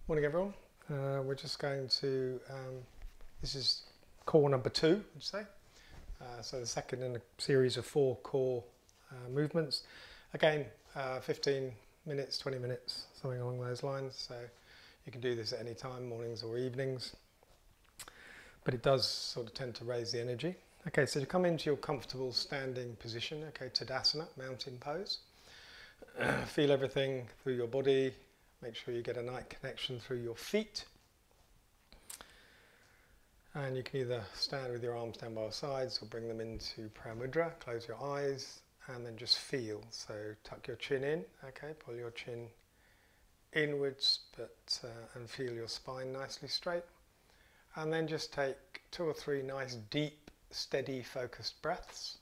Morning everyone. We're just going to, this is core number 2, would you say? So the second in a series of 4 core movements. Again, 15 minutes, 20 minutes, something along those lines. So you can do this at any time, mornings or evenings. But it does sort of tend to raise the energy. Okay, so you come into your comfortable standing position, okay, Tadasana, mountain pose. Feel everything through your body. Make sure you get a nice connection through your feet. And you can either stand with your arms down by your sides or bring them into prayer mudra. Close your eyes and then just feel. So tuck your chin in, okay, pull your chin inwards and feel your spine nicely straight. And then just take 2 or 3 nice deep, steady, focused breaths.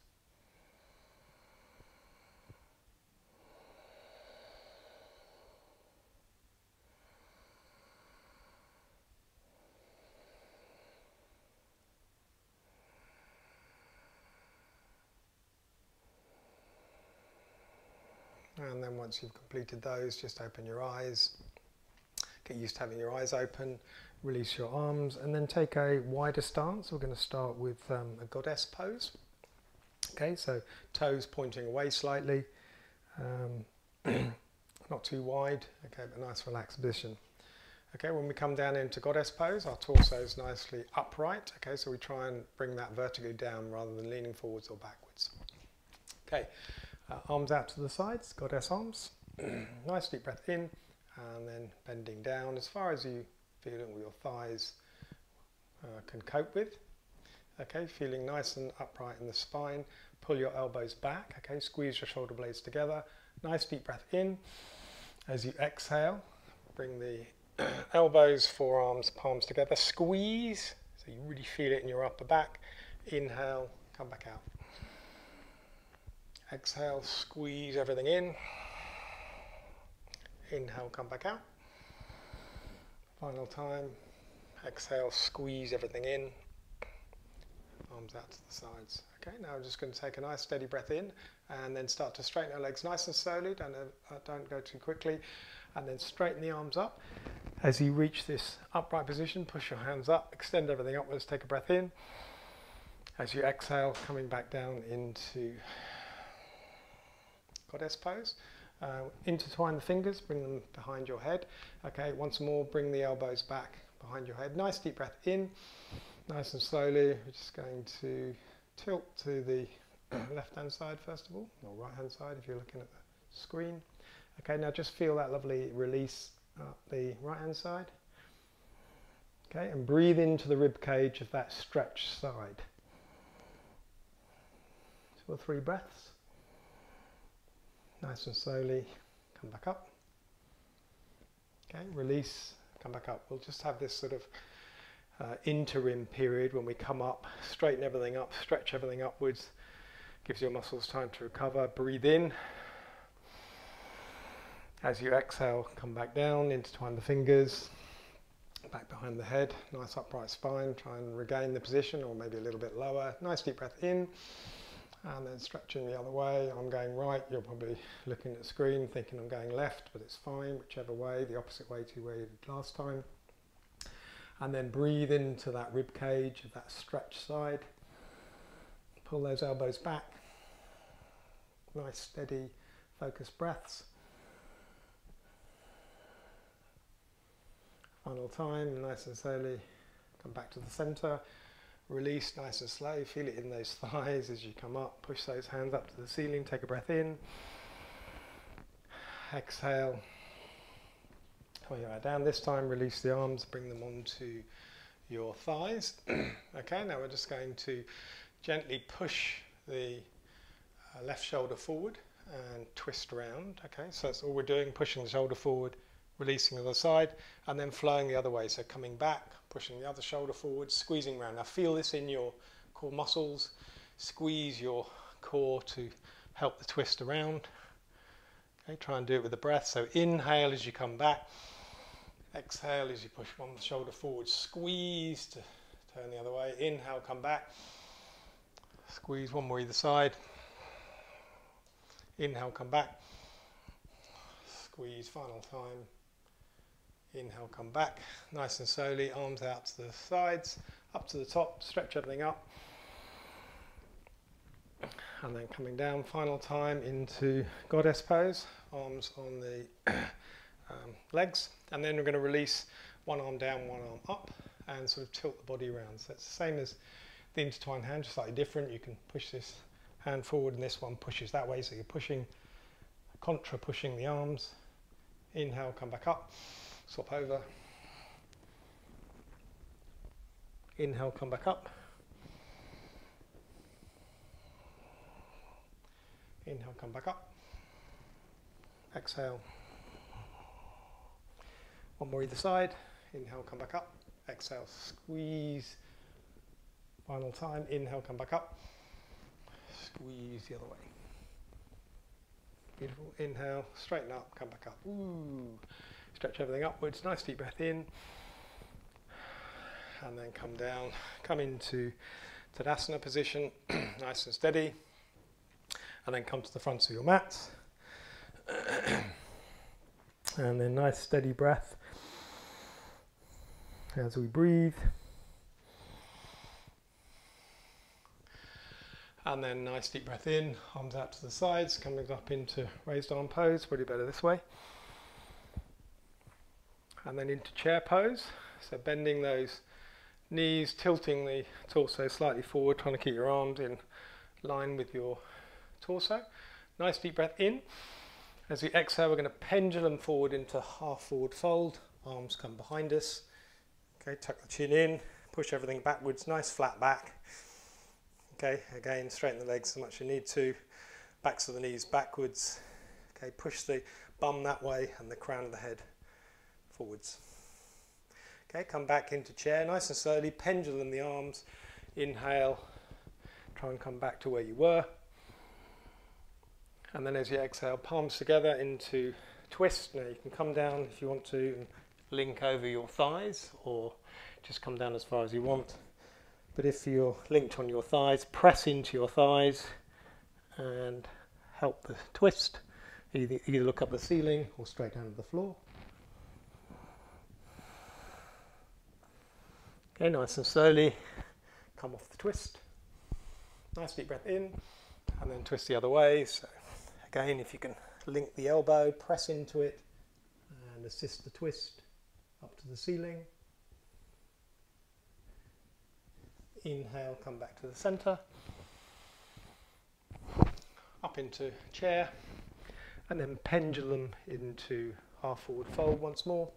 And then once you've completed those, just open your eyes. Get used to having your eyes open. Release your arms and then take a wider stance. We're going to start with a goddess pose. Okay, so toes pointing away slightly. Not too wide. Okay, but nice relaxed position. Okay, when we come down into goddess pose, our torso is nicely upright. Okay, so we try and bring that vertically down rather than leaning forwards or backwards. Okay. Arms out to the sides, goddess arms. Nice deep breath in and then bending down as far as you feel all your thighs can cope with. Okay, feeling nice and upright in the spine. Pull your elbows back, okay, squeeze your shoulder blades together. Nice deep breath in. As you exhale, bring the elbows, forearms, palms together. Squeeze, so you really feel it in your upper back. Inhale, come back out. Exhale, squeeze everything in. Inhale, come back out. Final time. Exhale, squeeze everything in. Arms out to the sides. Okay, now I'm just going to take a nice steady breath in and then start to straighten our legs nice and slowly. Don't go too quickly. And then straighten the arms up. As you reach this upright position, push your hands up, extend everything upwards, take a breath in. As you exhale, coming back down into goddess pose. Intertwine the fingers, bring them behind your head. Okay, once more, bring the elbows back behind your head. Nice deep breath in, nice and slowly. We're just going to tilt to the left-hand side first of all, or right-hand side if you're looking at the screen. Okay, now just feel that lovely release up the right-hand side. Okay, and breathe into the rib cage of that stretched side. 2 or 3 breaths. Nice and slowly, come back up. Okay, release, come back up. We'll just have this sort of interim period when we come up, straighten everything up, stretch everything upwards. Gives your muscles time to recover. Breathe in. As you exhale, come back down, intertwine the fingers, back behind the head. Nice upright spine. Try and regain the position, or maybe a little bit lower. Nice deep breath in. And then stretching the other way. I'm going right, you're probably looking at the screen thinking I'm going left, but it's fine, whichever way, the opposite way to where you did last time. And then breathe into that rib cage of that stretched side. Pull those elbows back. Nice, steady, focused breaths. Final time, nice and slowly, come back to the center. Release nice and slow, feel it in those thighs as you come up, push those hands up to the ceiling, take a breath in, exhale, coming right down. This time release the arms, bring them onto your thighs. Okay, now we're just going to gently push the left shoulder forward and twist around. Okay, so that's all we're doing, pushing the shoulder forward, releasing the other side, and then flowing the other way. So coming back, pushing the other shoulder forward, squeezing around. Now feel this in your core muscles. Squeeze your core to help the twist around. Okay, try and do it with the breath. So inhale as you come back. Exhale as you push one shoulder forward. Squeeze to turn the other way. Inhale, come back. Squeeze one more either side. Inhale, come back. Squeeze, final time. Inhale, come back, nice and slowly, arms out to the sides, up to the top, stretch everything up. And then coming down, final time into goddess pose, arms on the legs. And then we're going to release one arm down, one arm up, and sort of tilt the body around. So it's the same as the intertwined hand, just slightly different. You can push this hand forward and this one pushes that way. So you're pushing, contra pushing the arms. Inhale, come back up, swap over. Inhale, come back up. Inhale, come back up. Exhale. One more either side. Inhale, come back up. Exhale, squeeze. Final time. Inhale, come back up. Squeeze the other way. Beautiful. Inhale, straighten up, come back up. Ooh. Stretch everything upwards. Nice deep breath in. And then come down. Come into Tadasana position. Nice and steady. And then come to the front of your mat. And then nice steady breath as we breathe. And then nice deep breath in, arms out to the sides, coming up into raised arm pose, probably better this way. And then into chair pose, so bending those knees, tilting the torso slightly forward, trying to keep your arms in line with your torso. Nice deep breath in. As we exhale, we're going to pendulum forward into half forward fold. Arms come behind us. Okay, tuck the chin in, push everything backwards, nice flat back. Okay, again, straighten the legs as much as you need to. Backs of the knees backwards. Okay, push the bum that way and the crown of the head forwards. Okay, come back into chair, nice and slowly, pendulum the arms. Inhale, try and come back to where you were. And then as you exhale, palms together into twist. Now you can come down if you want to and link over your thighs, or just come down as far as you want. But if you're linked on your thighs, press into your thighs and help the twist. Either look up the ceiling or straight down to the floor. Okay, nice and slowly come off the twist. Nice deep breath in and then twist the other way. So again, if you can link the elbow, press into it and assist the twist up to the ceiling. Inhale, come back to the center, up into chair, and then pendulum into half forward fold once more.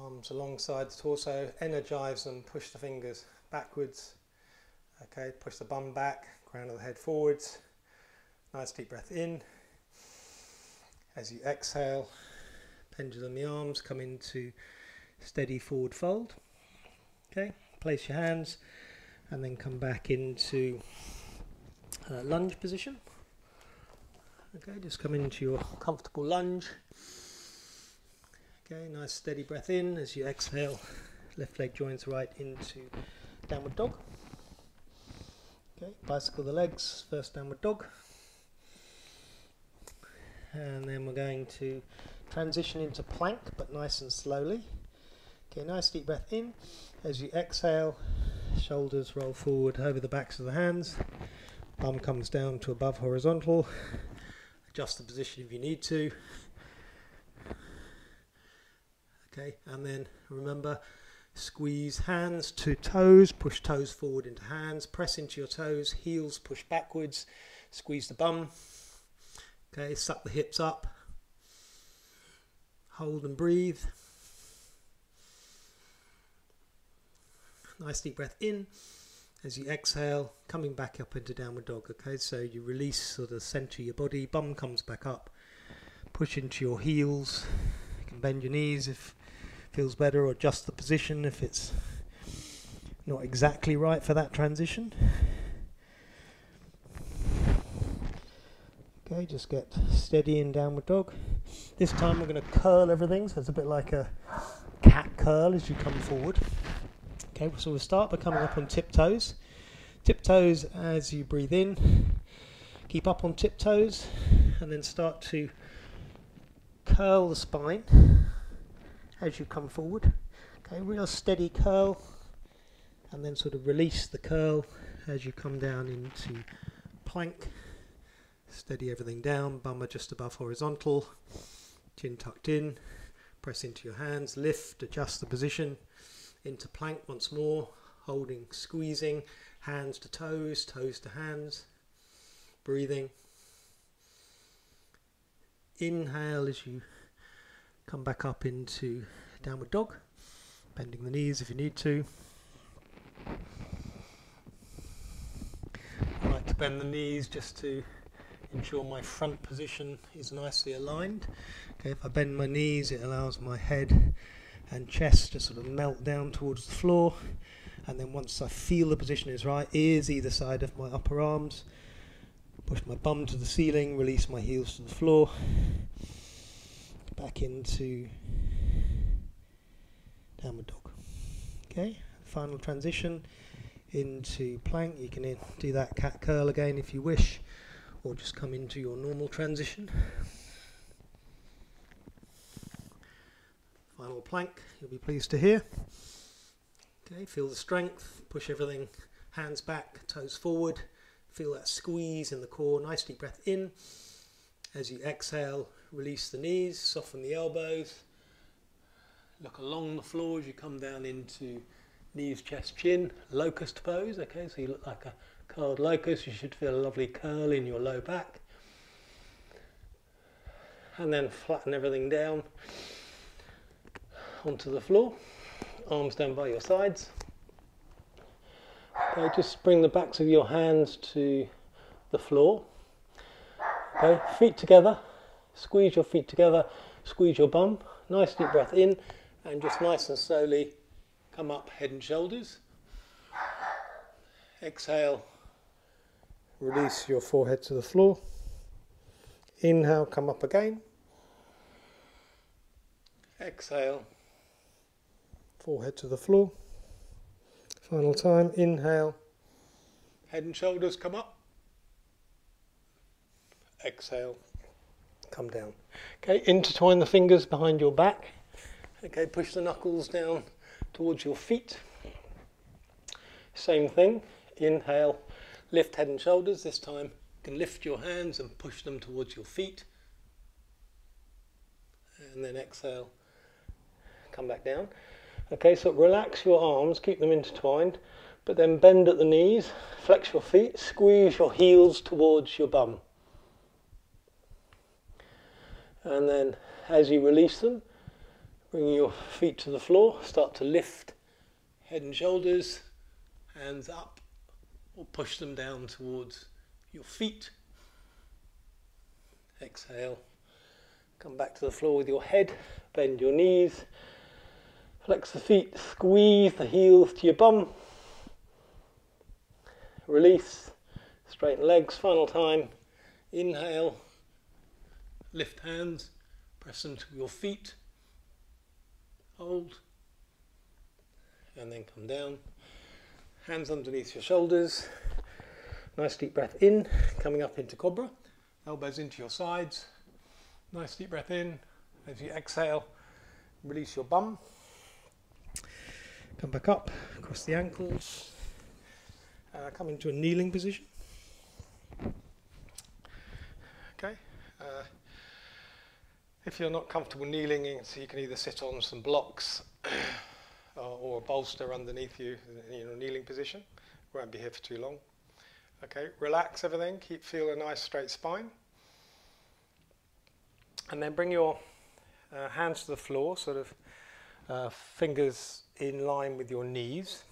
Arms alongside the torso, energize them, push the fingers backwards. Okay, push the bum back, crown of the head forwards. Nice deep breath in. As you exhale, pendulum the arms, come into steady forward fold. Okay, place your hands and then come back into lunge position. Okay, just come into your comfortable lunge. Okay, nice steady breath in. As you exhale, left leg joins right into downward dog. Okay, bicycle the legs, first downward dog. And then we're going to transition into plank, but nice and slowly. Okay, nice deep breath in. As you exhale, shoulders roll forward over the backs of the hands. Bum comes down to above horizontal. Adjust the position if you need to. Okay, and then remember, squeeze hands to toes, push toes forward into hands, press into your toes, heels push backwards, squeeze the bum. Okay, suck the hips up. Hold and breathe. Nice deep breath in. As you exhale, coming back up into downward dog. Okay, so you release sort of center your body, bum comes back up, push into your heels. You can bend your knees if it feels better, or adjust the position if it's not exactly right for that transition. Okay, just get steady in downward dog. This time we're going to curl everything, so it's a bit like a cat curl as you come forward. Okay, so we'll start by coming up on tiptoes. Tiptoes as you breathe in. Keep up on tiptoes and then start to curl the spine as you come forward. Okay, real steady curl, and then sort of release the curl as you come down into plank. Steady everything down, bum just above horizontal, chin tucked in, press into your hands, lift, adjust the position, into plank once more, holding, squeezing, hands to toes, toes to hands, breathing. Inhale as you come back up into downward dog, bending the knees if you need to. I like to bend the knees just to ensure my front position is nicely aligned. Okay, if I bend my knees, it allows my head and chest to sort of melt down towards the floor, and then once I feel the position is right, ears either side of my upper arms, push my bum to the ceiling, release my heels to the floor, back into downward dog. Okay, final transition into plank. You can do that cat curl again if you wish, or just come into your normal transition. Final plank, you'll be pleased to hear. Okay, feel the strength, push everything, hands back, toes forward, feel that squeeze in the core, nice deep breath in. As you exhale, release the knees, soften the elbows, look along the floor as you come down into knees, chest, chin, locust pose. Okay, so you look like a curled locust. You should feel a lovely curl in your low back. And then flatten everything down onto the floor, arms down by your sides. Okay, just bring the backs of your hands to the floor. Okay, feet together, squeeze your feet together, squeeze your bum, nice deep breath in, and just nice and slowly come up head and shoulders. Exhale, release your forehead to the floor. Inhale, come up again. Exhale, forehead to the floor. Final time, inhale, head and shoulders come up. Exhale, come down. Okay, intertwine the fingers behind your back. Okay, push the knuckles down towards your feet. Same thing, inhale, lift head and shoulders. This time you can lift your hands and push them towards your feet. And then exhale, come back down. Okay, so relax your arms, keep them intertwined, but then bend at the knees, flex your feet, squeeze your heels towards your bum. And then as you release them, bring your feet to the floor, start to lift head and shoulders, hands up, or push them down towards your feet. Exhale, come back to the floor with your head, bend your knees, flex the feet, squeeze the heels to your bum. Release, straighten legs, final time. Inhale, lift hands, press them to your feet. Hold, and then come down. Hands underneath your shoulders. Nice deep breath in, coming up into cobra. Elbows into your sides. Nice deep breath in. As you exhale, release your bum. Come back up, across the ankles. Come into a kneeling position. Okay. If you're not comfortable kneeling, so you can either sit on some blocks or a bolster underneath you in a kneeling position. Won't be here for too long. Okay, relax everything. Feel a nice straight spine. And then bring your hands to the floor, sort of fingers in line with your knees.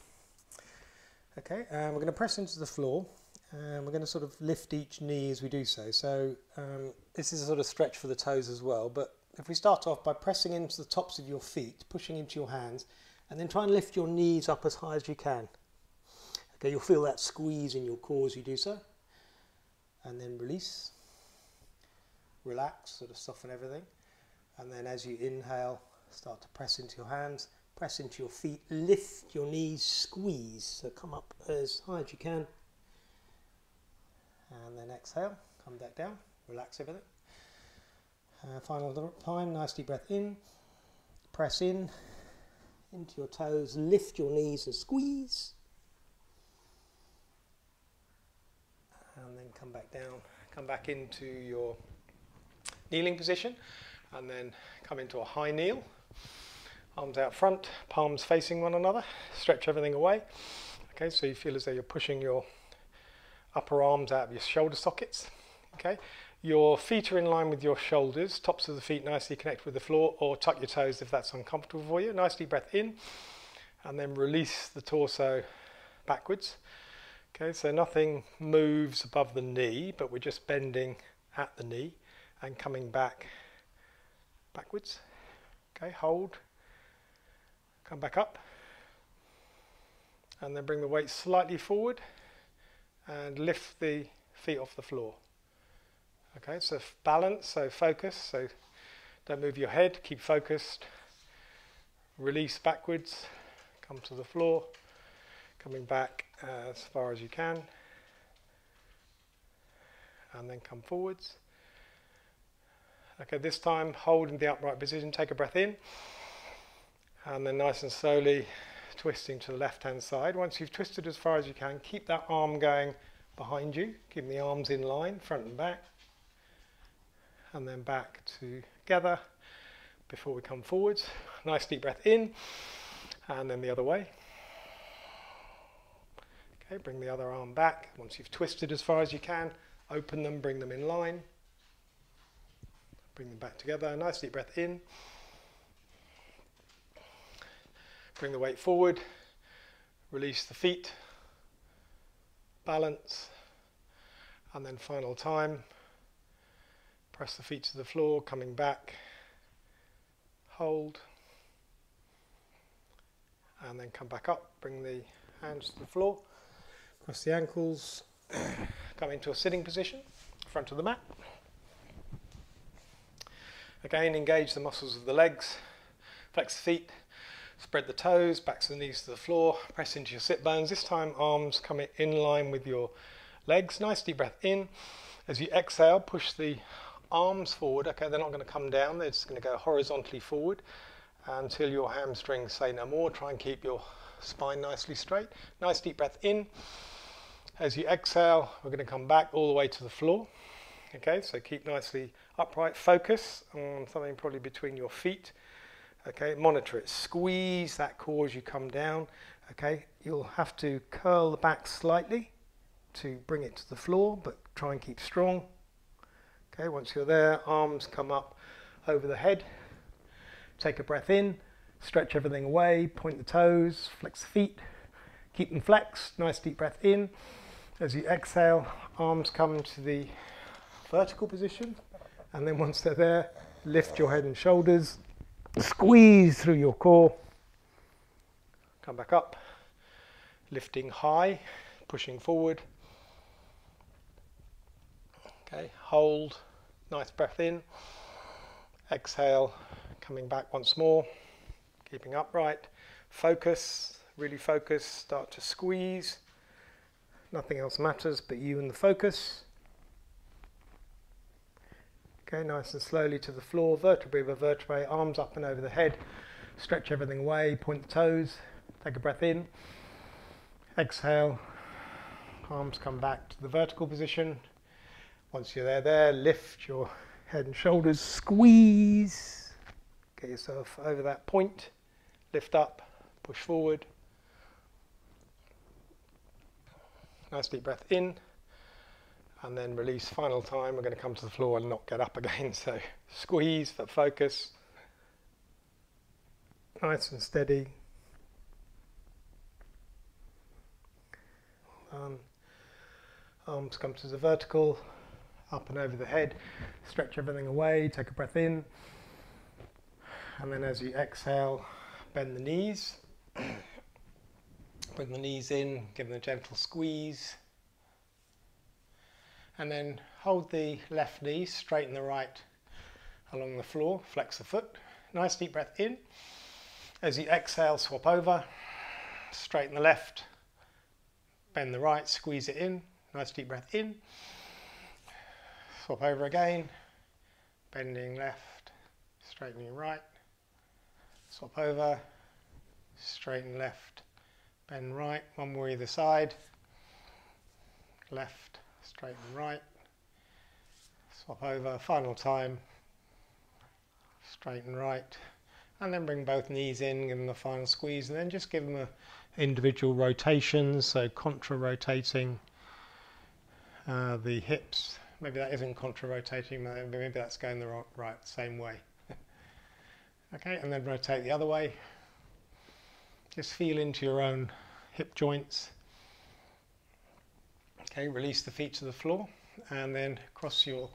Okay, we're going to press into the floor, and we're going to sort of lift each knee as we do so. So this is a sort of stretch for the toes as well, but if we start off by pressing into the tops of your feet, pushing into your hands, and then try and lift your knees up as high as you can. Okay, you'll feel that squeeze in your core as you do so. And then release, relax, sort of soften everything. And then as you inhale, start to press into your hands, press into your feet, lift your knees, squeeze. So come up as high as you can. And then exhale, come back down, relax everything. Final time, nice deep breath in, press in into your toes, lift your knees and squeeze, and then come back down, come back into your kneeling position, and then come into a high kneel, arms out front, palms facing one another, stretch everything away. Okay, so you feel as though you're pushing your upper arms out of your shoulder sockets. Okay, your feet are in line with your shoulders, tops of the feet nicely connect with the floor, or tuck your toes if that's uncomfortable for you. Nice deep breath in, and then release the torso backwards. Okay, so nothing moves above the knee, but we're just bending at the knee and coming backwards. Okay, hold, come back up, and then bring the weight slightly forward and lift the feet off the floor. Okay, so balance, so focus, so don't move your head, keep focused. Release backwards, come to the floor, coming back as far as you can, and then come forwards. Okay, this time hold in the upright position, take a breath in, and then nice and slowly twisting to the left hand side. Once you've twisted as far as you can, keep that arm going behind you, keeping the arms in line, front and back, and then back together before we come forwards. Nice deep breath in, and then the other way. Okay, bring the other arm back. Once you've twisted as far as you can, open them, bring them in line. Bring them back together. Nice deep breath in. Bring the weight forward. Release the feet. Balance. And then final time. Press the feet to the floor, coming back. Hold. And then come back up. Bring the hands to the floor. Cross the ankles. Come into a sitting position, front of the mat. Again, engage the muscles of the legs, flex the feet, spread the toes, backs of the knees to the floor, press into your sit bones. This time arms come in line with your legs. Nice deep breath in. As you exhale, push the arms forward. Okay, they're not going to come down, they're just going to go horizontally forward until your hamstrings say no more. Try and keep your spine nicely straight. Nice deep breath in. As you exhale, we're going to come back all the way to the floor. Okay, so keep nicely upright. Focus on something probably between your feet. Okay, monitor it. Squeeze that core as you come down. Okay, you'll have to curl the back slightly to bring it to the floor, but try and keep strong. Okay, once you're there, arms come up over the head. Take a breath in, stretch everything away, point the toes, flex the feet, keep them flexed. Nice deep breath in. As you exhale, arms come to the vertical position, and then once they're there, lift your head and shoulders, squeeze through your core, come back up, lifting high, pushing forward. Okay, hold, nice breath in, exhale, coming back once more, keeping upright, focus, really focus, start to squeeze, nothing else matters but you and the focus. Okay, nice and slowly to the floor, vertebrae by vertebrae, arms up and over the head, stretch everything away, point the toes, take a breath in, exhale, arms come back to the vertical position. Once you're there, lift your head and shoulders, squeeze, get yourself over that point, lift up, push forward. Nice deep breath in. And then release, final time. We're going to come to the floor and not get up again. So squeeze, but focus. Nice and steady. Arms come to the vertical, up and over the head. Stretch everything away, take a breath in. And then as you exhale, bend the knees. Bring the knees in, give them a gentle squeeze. And then hold the left knee, straighten the right along the floor, flex the foot. Nice deep breath in. As you exhale, swap over, straighten the left, bend the right, squeeze it in. Nice deep breath in. Swap over again, bending left, straightening right, swap over, straighten left, bend right, one more either side, left, straighten right, swap over, final time, straighten right, and then bring both knees in, give them a final squeeze, and then just give them individual rotations, so contra-rotating the hips. Maybe that isn't contra-rotating, maybe that's going the right same way. Okay, and then rotate the other way. Just feel into your own hip joints. Okay, release the feet to the floor, and then cross your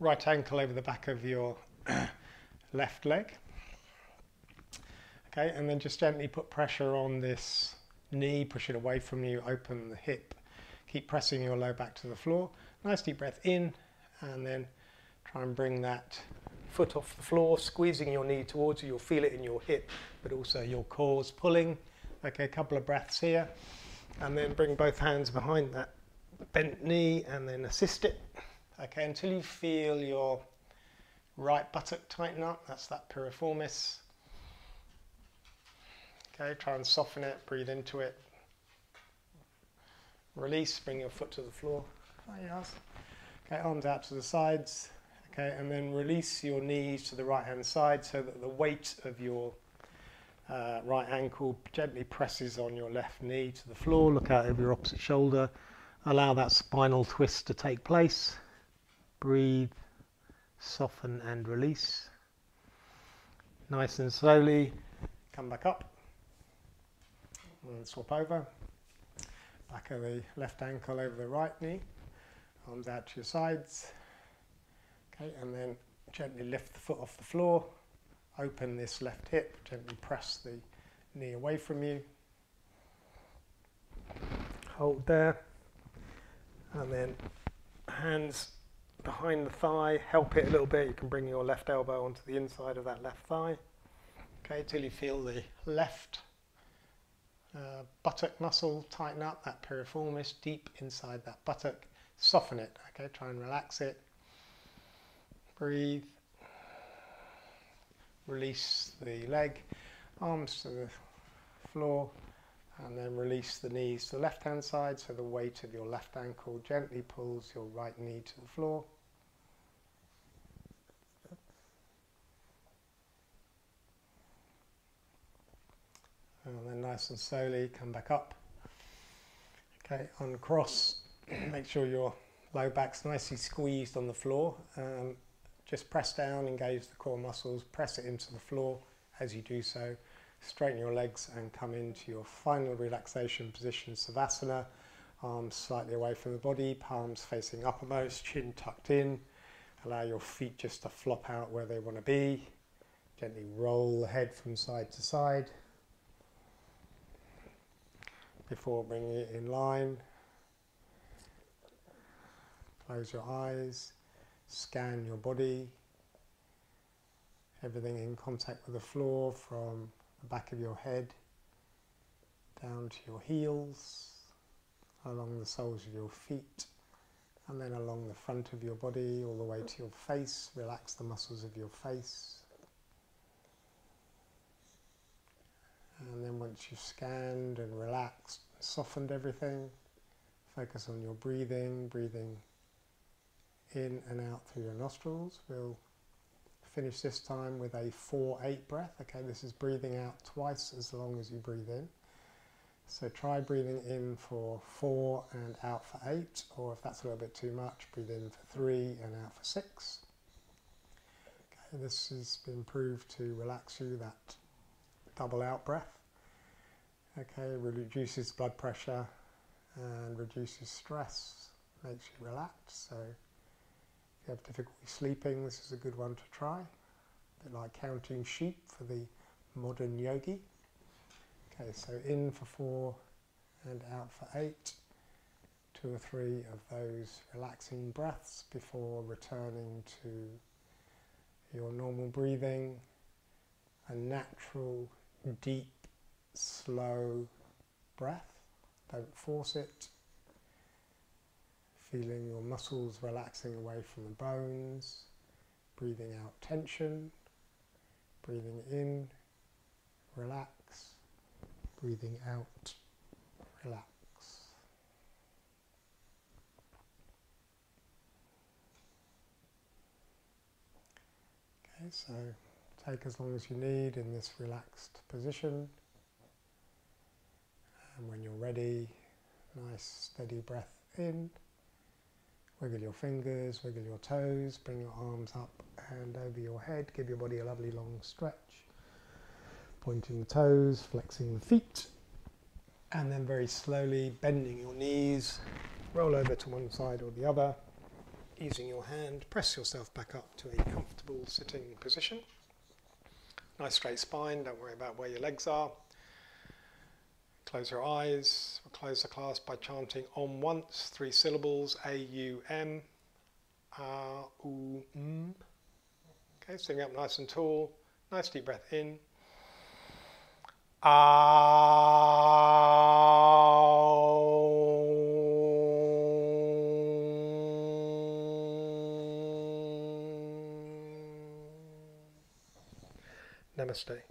right ankle over the back of your left leg. Okay, and then just gently put pressure on this knee, push it away from you, open the hip. Keep pressing your low back to the floor. Nice deep breath in, and then try and bring that foot off the floor, squeezing your knee towards you. You'll feel it in your hip, but also your core's pulling. Okay, a couple of breaths here, and then bring both hands behind that bent knee and then assist it. Okay, until you feel your right buttock tighten up. That's that piriformis. Okay, try and soften it, breathe into it. Release, bring your foot to the floor. Okay, arms out to the sides. Okay, and then release your knees to the right hand side so that the weight of your right ankle gently presses on your left knee to the floor. Look out over your opposite shoulder. Allow that spinal twist to take place. Breathe, soften and release. Nice and slowly come back up and swap over. Back of the left ankle over the right knee. Arms out to your sides. Okay, and then gently lift the foot off the floor. Open this left hip. Gently press the knee away from you. Hold there. And then hands behind the thigh. Help it a little bit. You can bring your left elbow onto the inside of that left thigh. Okay, till you feel the left buttock muscle tighten up, that piriformis deep inside that buttock. Soften it. Okay, try and relax it. Breathe. Release the leg, arms to the floor, and then release the knees to the left hand side so the weight of your left ankle gently pulls your right knee to the floor. And then nice and slowly come back up. Okay, uncross. Make sure your low back's nicely squeezed on the floor. Just press down, engage the core muscles, press it into the floor. As you do so, straighten your legs and come into your final relaxation position, Savasana. Arms slightly away from the body, palms facing uppermost, chin tucked in. Allow your feet just to flop out where they want to be. Gently roll the head from side to side. Before bringing it in line, close your eyes. Scan your body, everything in contact with the floor from the back of your head down to your heels, along the soles of your feet, and then along the front of your body all the way to your face. Relax the muscles of your face. And then once you've scanned and relaxed, softened everything, focus on your breathing, breathing in and out through your nostrils. We'll finish this time with a 4-8 breath. Okay, this is breathing out twice as long as you breathe in. So try breathing in for 4 and out for 8, or if that's a little bit too much, breathe in for 3 and out for 6. Okay, this has been proved to relax you, that double out breath. Okay, reduces blood pressure and reduces stress, makes you relaxed. So if you have difficulty sleeping, this is a good one to try. A bit like counting sheep for the modern yogi. Okay, so in for 4 and out for 8. 2 or 3 of those relaxing breaths before returning to your normal breathing. A natural, deep, slow breath. Don't force it. Feeling your muscles relaxing away from the bones. Breathing out tension, breathing in, relax, breathing out, relax. Okay, so take as long as you need in this relaxed position, and when you're ready, nice steady breath in. Wiggle your fingers, wiggle your toes, bring your arms up and over your head, give your body a lovely long stretch. Pointing the toes, flexing the feet, and then very slowly bending your knees, roll over to one side or the other, using your hand, press yourself back up to a comfortable sitting position. Nice straight spine, don't worry about where your legs are. Close your eyes. We'll close the class by chanting Om once, 3 syllables, A-U-M, A-U-M. Okay, sitting up nice and tall. Nice deep breath in. Namaste.